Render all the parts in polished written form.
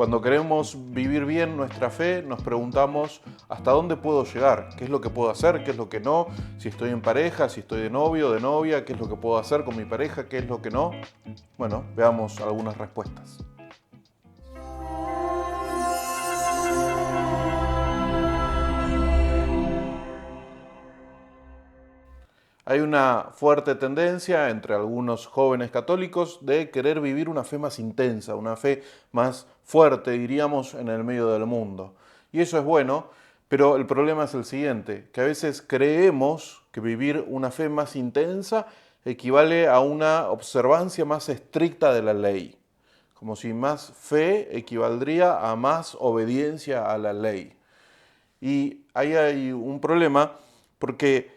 Cuando queremos vivir bien nuestra fe, nos preguntamos ¿hasta dónde puedo llegar? ¿Qué es lo que puedo hacer? ¿Qué es lo que no? Si estoy en pareja, si estoy de novio, de novia, ¿qué es lo que puedo hacer con mi pareja? ¿Qué es lo que no? Bueno, veamos algunas respuestas. Hay una fuerte tendencia entre algunos jóvenes católicos de querer vivir una fe más intensa, una fe más fuerte, diríamos, en el medio del mundo. Y eso es bueno, pero el problema es el siguiente, que a veces creemos que vivir una fe más intensa equivale a una observancia más estricta de la ley, como si más fe equivaldría a más obediencia a la ley. Y ahí hay un problema porque,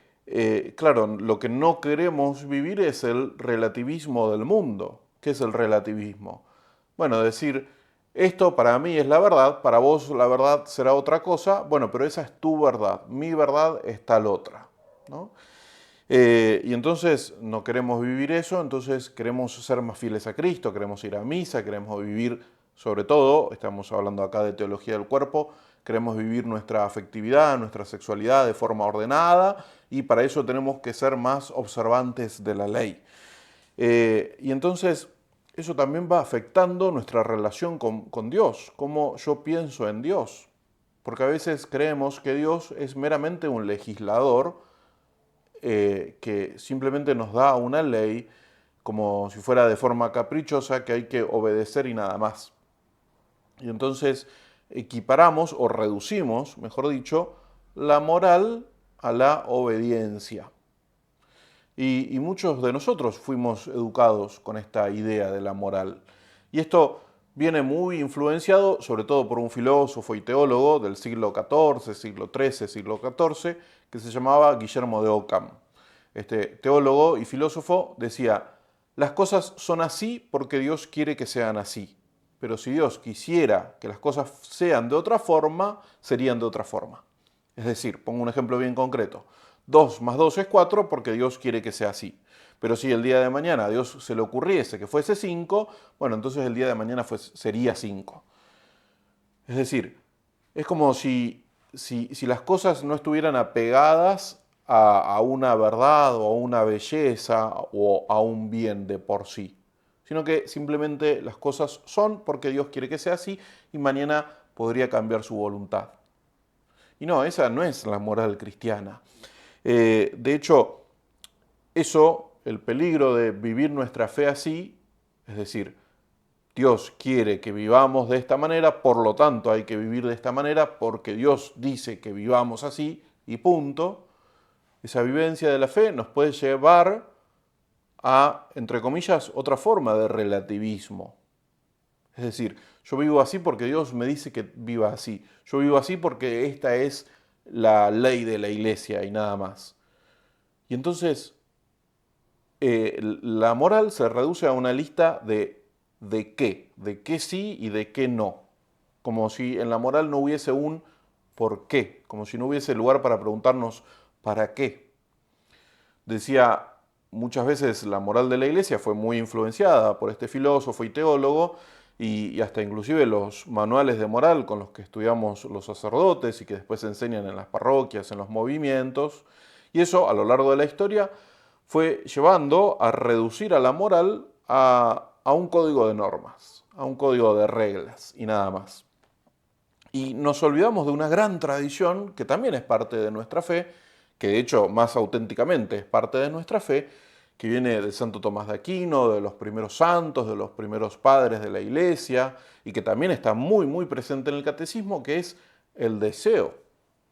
claro, lo que no queremos vivir es el relativismo del mundo. ¿Qué es el relativismo? Bueno, decir, esto para mí es la verdad, para vos la verdad será otra cosa, bueno, pero esa es tu verdad, mi verdad es tal otra, ¿no? Y entonces no queremos vivir eso, entonces queremos ser más fieles a Cristo, queremos ir a misa, queremos vivir, sobre todo, estamos hablando acá de teología del cuerpo, queremos vivir nuestra afectividad, nuestra sexualidad de forma ordenada y para eso tenemos que ser más observantes de la ley. Y entonces eso también va afectando nuestra relación con Dios, cómo yo pienso en Dios, porque a veces creemos que Dios es meramente un legislador, que simplemente nos da una ley como si fuera de forma caprichosa que hay que obedecer y nada más. Y entonces equiparamos o reducimos, mejor dicho, la moral a la obediencia. Y muchos de nosotros fuimos educados con esta idea de la moral. Y esto viene muy influenciado, sobre todo por un filósofo y teólogo del siglo XIV, siglo XIII, siglo XIV, que se llamaba Guillermo de Ockham. Este teólogo y filósofo decía, las cosas son así porque Dios quiere que sean así. Pero si Dios quisiera que las cosas sean de otra forma, serían de otra forma. Es decir, pongo un ejemplo bien concreto. 2 más 2 es 4 porque Dios quiere que sea así. Pero si el día de mañana a Dios se le ocurriese que fuese 5, bueno, entonces el día de mañana sería 5. Es decir, es como si las cosas no estuvieran apegadas a una verdad o a una belleza o a un bien de por sí, sino que simplemente las cosas son porque Dios quiere que sea así y mañana podría cambiar su voluntad. Y no, esa no es la moral cristiana. De hecho, eso, el peligro de vivir nuestra fe así, es decir, Dios quiere que vivamos de esta manera, por lo tanto hay que vivir de esta manera porque Dios dice que vivamos así y punto. Esa vivencia de la fe nos puede llevar a, entre comillas, otra forma de relativismo. Es decir, yo vivo así porque Dios me dice que viva así. Yo vivo así porque esta es la ley de la iglesia y nada más. Y entonces la moral se reduce a una lista de qué sí y de qué no. Como si en la moral no hubiese un por qué, como si no hubiese lugar para preguntarnos para qué. Decía, muchas veces la moral de la iglesia fue muy influenciada por este filósofo y teólogo y hasta inclusive los manuales de moral con los que estudiamos los sacerdotes y que después se enseñan en las parroquias, en los movimientos. Y eso a lo largo de la historia fue llevando a reducir a la moral a un código de normas, a un código de reglas y nada más. Y nos olvidamos de una gran tradición que también es parte de nuestra fe, que de hecho más auténticamente es parte de nuestra fe, que viene de Santo Tomás de Aquino, de los primeros santos, de los primeros padres de la iglesia, y que también está muy, muy presente en el catecismo, que es el deseo,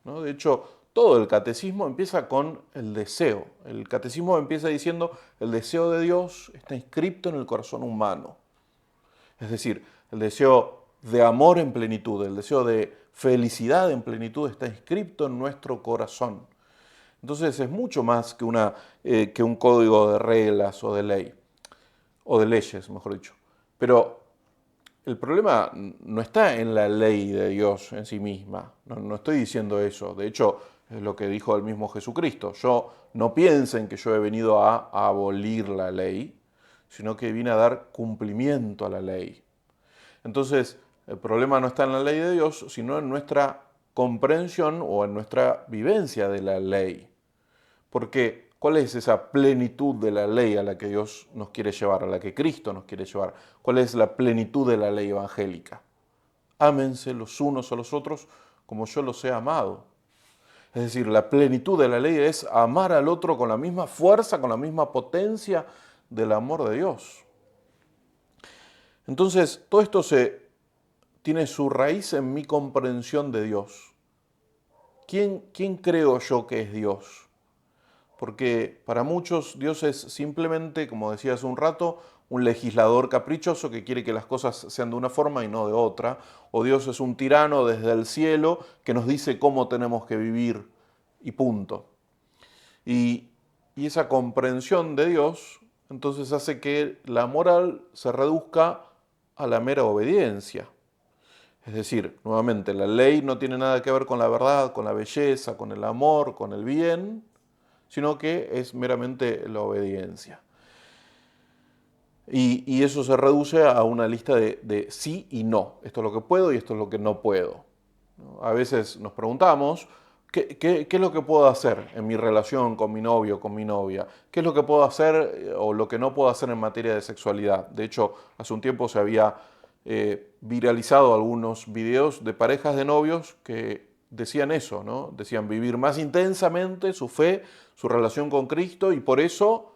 ¿no? De hecho, todo el catecismo empieza con el deseo. El catecismo empieza diciendo, el deseo de Dios está inscripto en el corazón humano. Es decir, el deseo de amor en plenitud, el deseo de felicidad en plenitud está inscripto en nuestro corazón. Entonces es mucho más que un código de reglas o de ley, o de leyes, mejor dicho. Pero el problema no está en la ley de Dios en sí misma, no estoy diciendo eso. De hecho, es lo que dijo el mismo Jesucristo. No piensen que yo he venido a abolir la ley, sino que vine a dar cumplimiento a la ley. Entonces, El problema no está en la ley de Dios, sino en nuestra comprensión o en nuestra vivencia de la ley. Porque, ¿cuál es esa plenitud de la ley a la que Dios nos quiere llevar, a la que Cristo nos quiere llevar? ¿Cuál es la plenitud de la ley evangélica? Ámense los unos a los otros como yo los he amado. Es decir, la plenitud de la ley es amar al otro con la misma fuerza, con la misma potencia del amor de Dios. Entonces, todo esto tiene su raíz en mi comprensión de Dios. ¿Quién creo yo que es Dios? Porque para muchos Dios es simplemente, como decía hace un rato, un legislador caprichoso que quiere que las cosas sean de una forma y no de otra. O Dios es un tirano desde el cielo que nos dice cómo tenemos que vivir y punto. Y esa comprensión de Dios entonces hace que la moral se reduzca a la mera obediencia. Es decir, nuevamente, la ley no tiene nada que ver con la verdad, con la belleza, con el amor, con el bien, sino que es meramente la obediencia. Y eso se reduce a una lista de sí y no. Esto es lo que puedo y esto es lo que no puedo. A veces nos preguntamos, ¿qué es lo que puedo hacer en mi relación con mi novio, con mi novia? ¿Qué es lo que puedo hacer o lo que no puedo hacer en materia de sexualidad? De hecho, hace un tiempo se había viralizado algunos videos de parejas de novios que decían eso, ¿no? Decían vivir más intensamente su fe, su relación con Cristo, y por eso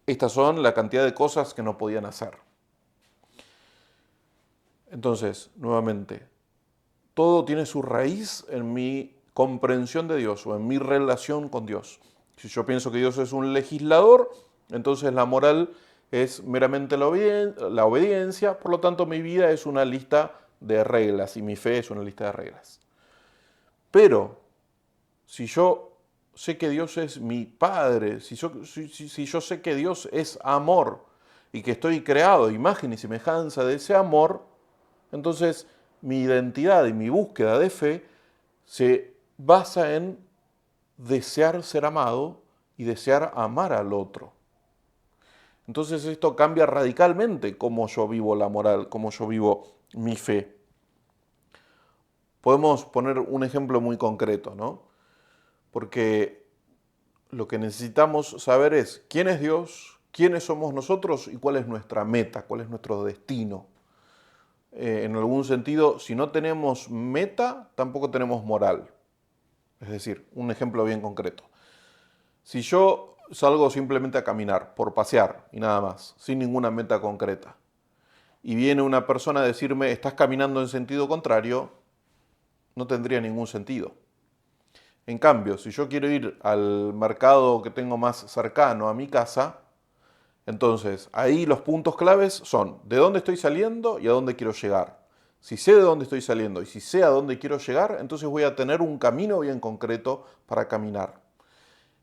estas son la cantidad de cosas que no podían hacer. Entonces, nuevamente, todo tiene su raíz en mi comprensión de Dios o en mi relación con Dios. Si yo pienso que Dios es un legislador, entonces la moral es meramente la obediencia, por lo tanto mi vida es una lista de reglas y mi fe es una lista de reglas. Pero si yo sé que Dios es mi Padre, si yo sé que Dios es amor y que estoy creado a imagen y semejanza de ese amor, entonces mi identidad y mi búsqueda de fe se basa en desear ser amado y desear amar al otro. Entonces esto cambia radicalmente cómo yo vivo la moral, cómo yo vivo mi fe. Podemos poner un ejemplo muy concreto, ¿no? Porque lo que necesitamos saber es quién es Dios, quiénes somos nosotros y cuál es nuestra meta, cuál es nuestro destino. En algún sentido, si no tenemos meta, tampoco tenemos moral. Es decir, un ejemplo bien concreto. Si yo salgo simplemente a caminar, por pasear y nada más, sin ninguna meta concreta, y viene una persona a decirme, estás caminando en sentido contrario, no tendría ningún sentido. En cambio, si yo quiero ir al mercado que tengo más cercano a mi casa, entonces ahí los puntos claves son de dónde estoy saliendo y a dónde quiero llegar. Si sé de dónde estoy saliendo y si sé a dónde quiero llegar, entonces voy a tener un camino bien concreto para caminar.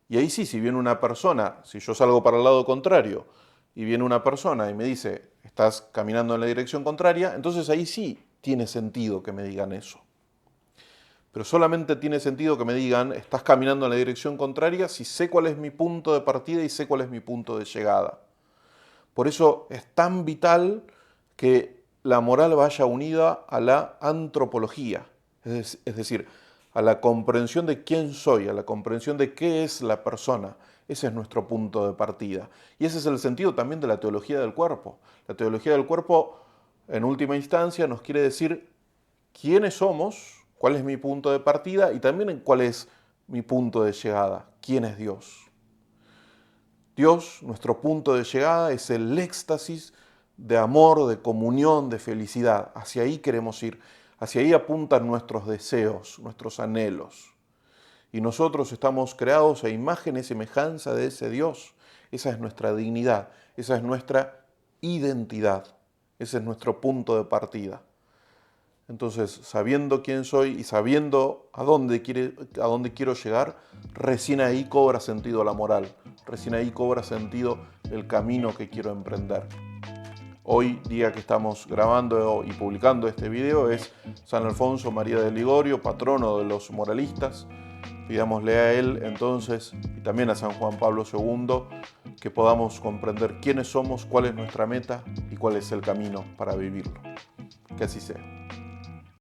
Y ahí sí, si viene una persona, si yo salgo para el lado contrario y viene una persona y me dice, estás caminando en la dirección contraria, entonces ahí sí tiene sentido que me digan eso. Pero solamente tiene sentido que me digan, estás caminando en la dirección contraria si sé cuál es mi punto de partida y sé cuál es mi punto de llegada. Por eso es tan vital que la moral vaya unida a la antropología, es decir, a la comprensión de quién soy, a la comprensión de qué es la persona. Ese es nuestro punto de partida. Y ese es el sentido también de la teología del cuerpo. La teología del cuerpo, en última instancia, nos quiere decir quiénes somos, cuál es mi punto de partida y también cuál es mi punto de llegada, quién es Dios. Dios, nuestro punto de llegada, es el éxtasis de amor, de comunión, de felicidad. Hacia ahí queremos ir, hacia ahí apuntan nuestros deseos, nuestros anhelos. Y nosotros estamos creados a imagen y semejanza de ese Dios. Esa es nuestra dignidad, esa es nuestra identidad, ese es nuestro punto de partida. Entonces, sabiendo quién soy y sabiendo a dónde quiero llegar, recién ahí cobra sentido la moral, recién ahí cobra sentido el camino que quiero emprender. Hoy, día que estamos grabando y publicando este video, es San Alfonso María de Ligorio, patrono de los moralistas. Pidámosle a él entonces, y también a San Juan Pablo II, que podamos comprender quiénes somos, cuál es nuestra meta y cuál es el camino para vivirlo. Que así sea.